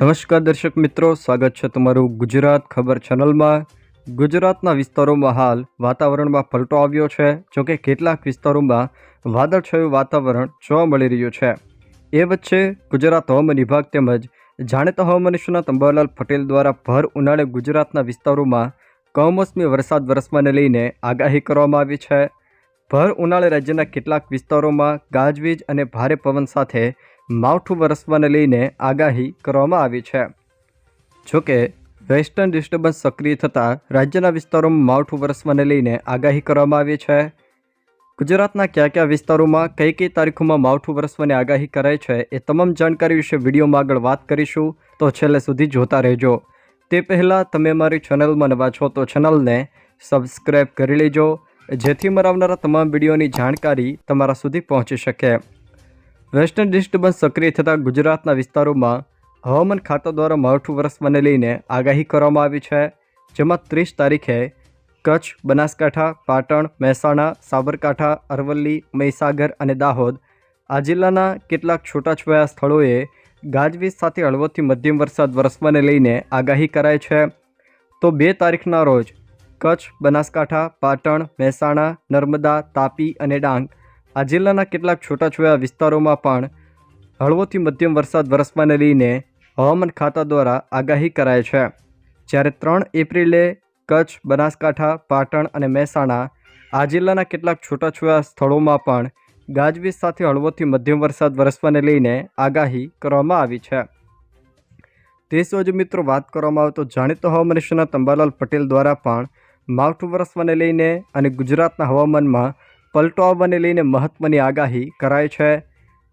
નમસ્કાર દર્શક મિત્રો, સ્વાગત છે તમારું ગુજરાત ખબર ચેનલમાં। ગુજરાતના વિસ્તારોમાં હાલ વાતાવરણમાં પલટો આવ્યો છે। જોકે કેટલાક વિસ્તારોમાં વાદળછાયું વાતાવરણ જોવા મળી રહ્યું છે। એ વચ્ચે ગુજરાત હવામાન વિભાગ તેમજ જાણીતા હવામાન નિષ્ણાત અંબાલાલ પટેલ દ્વારા ભર ઉનાળે ગુજરાતના વિસ્તારોમાં કમોસમી વરસાદ વરસવાને લઈને આગાહી કરવામાં આવી છે। ભર ઉનાળે રાજ્યના કેટલાક વિસ્તારોમાં ગાજવીજ અને ભારે પવન સાથે માવઠું વરસવાને લઈને આગાહી કરવામાં આવી છે। જોકે વેસ્ટર્ન ડિસ્ટર્બન્સ સક્રિય થતાં રાજ્યના વિસ્તારોમાં માવઠું વરસવાને લઈને આગાહી કરવામાં આવી છે। ગુજરાતના કયા વિસ્તારોમાં કઈ તારીખોમાં માવઠું વરસવાની આગાહી કરાઈ છે એ તમામ જાણકારી વિશે વિડીયોમાં આગળ વાત કરીશું, તો છેલ્લે સુધી જોતા રહેજો। તે પહેલાં તમે અમારી ચેનલમાં નવા છો તો ચેનલને સબસ્ક્રાઈબ કરી લેજો, જેથી મારા આવનારા તમામ વિડીયોની જાણકારી તમારા સુધી પહોંચી શકે। વેસ્ટર્ન ડિસ્ટર્બન્સ સક્રિય થતાં ગુજરાતના વિસ્તારોમાં હવામાન ખાતા દ્વારા માવઠું વરસવાને લઈને આગાહી કરવામાં આવી છે। જેમાં 30 તારીખે કચ્છ, બનાસકાંઠા, પાટણ, મહેસાણા, સાબરકાંઠા, અરવલ્લી, મહીસાગર અને દાહોદ આ જિલ્લાના કેટલાક છૂટાછવાયા સ્થળોએ ગાજવીજ સાથે હળવોથી મધ્યમ વરસાદ વરસવાને લઈને આગાહી કરાઈ છે। તો 2 તારીખના રોજ કચ્છ, બનાસકાંઠા, પાટણ, મહેસાણા, નર્મદા, તાપી અને ડાંગ આ જિલ્લાના કેટલાક છૂટાછવાયા વિસ્તારોમાં પણ હળવોથી મધ્યમ વરસાદ વરસવાને લઈને હવામાન ખાતા દ્વારા આગાહી કરાઈ છે। જ્યારે 3 એપ્રિલે કચ્છ, બનાસકાંઠા, પાટણ અને મહેસાણા આ જિલ્લાના કેટલાક છૂટાછવાયા સ્થળોમાં પણ ગાજવીજ સાથે હળવોથી મધ્યમ વરસાદ વરસવાને લઈને આગાહી કરવામાં આવી છે। તે સિવાય મિત્રો વાત કરવામાં આવે તો જાણીતા હવામાન નિષ્ણાત અંબાલાલ પટેલ દ્વારા પણ માવઠું વરસવાને લઈને અને ગુજરાતના હવામાનમાં પલટો આવવાને લઈને મહત્વની આગાહી કરાઈ છે।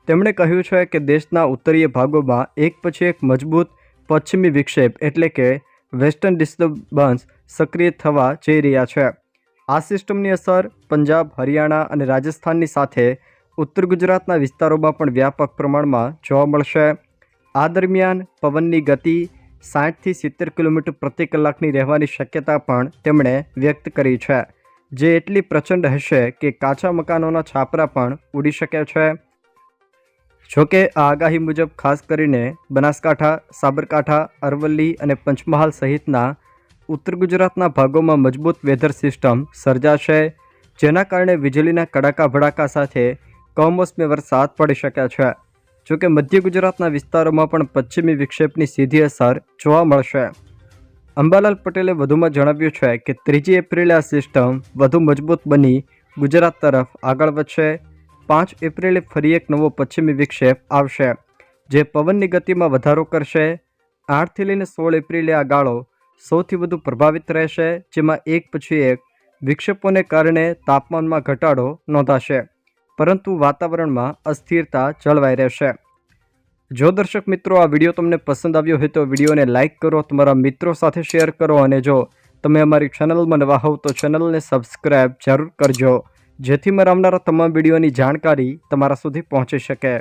તેમણે કહ્યું છે કે દેશના ઉત્તરીય ભાગોમાં એક પછી એક મજબૂત પશ્ચિમી વિક્ષેપ એટલે કે વેસ્ટર્ન ડિસ્ટર્બન્સ સક્રિય થવા જઈ રહ્યા છે। આ સિસ્ટમની અસર પંજાબ, હરિયાણા અને રાજસ્થાનની સાથે ઉત્તર ગુજરાતના વિસ્તારોમાં પણ વ્યાપક પ્રમાણમાં જોવા મળશે। આ દરમિયાન પવનની ગતિ 60થી 70 કિલોમીટર પ્રતિ કલાકની રહેવાની શક્યતા પણ તેમણે વ્યક્ત કરી છે, જે એટલી પ્રચંડ હશે કે કાચા મકાનોના છાપરા પણ ઉડી શકે છે। જોકે આ આગાહી મુજબ ખાસ કરીને બનાસકાંઠા, સાબરકાંઠા, અરવલ્લી અને પંચમહાલ સહિતના ઉત્તર ગુજરાતના ભાગોમાં મજબૂત વેધર સિસ્ટમ સર્જાશે, જેના કારણે વીજળીના કડાકા ભડાકા સાથે કમોસમી વરસાદ પડી શકે છે। જોકે મધ્ય ગુજરાતના વિસ્તારોમાં પણ પશ્ચિમી વિક્ષેપની સીધી અસર જોવા મળશે। અંબાલાલ પટેલે વધુમાં જણાવ્યું છે કે 3 એપ્રિલે આ સિસ્ટમ વધુ મજબૂત બની ગુજરાત તરફ આગળ વધશે। 5 એપ્રિલે ફરી એક નવો પશ્ચિમી વિક્ષેપ આવશે, જે પવનની ગતિમાં વધારો કરશે। 8થી લઈને 16 એપ્રિલે આ ગાળો સૌથી વધુ પ્રભાવિત રહેશે, જેમાં એક પછી એક વિક્ષેપોને કારણે તાપમાનમાં ઘટાડો નોંધાશે, પરંતુ વાતાવરણમાં અસ્થિરતા જળવાઈ રહેશે। જો દર્શક મિત્રો આ વિડીયો તમને પસંદ આવ્યો હોય તો વિડીયોને લાઇક કરો, તમારા મિત્રો સાથે શેર કરો અને જો તમે અમારી ચેનલમાં નવા હોવ તો ચેનલને સબસ્ક્રાઈબ જરૂર કરજો, જેથી મારા આવનારા તમામ વિડીયોની જાણકારી તમારા સુધી પહોંચી શકે।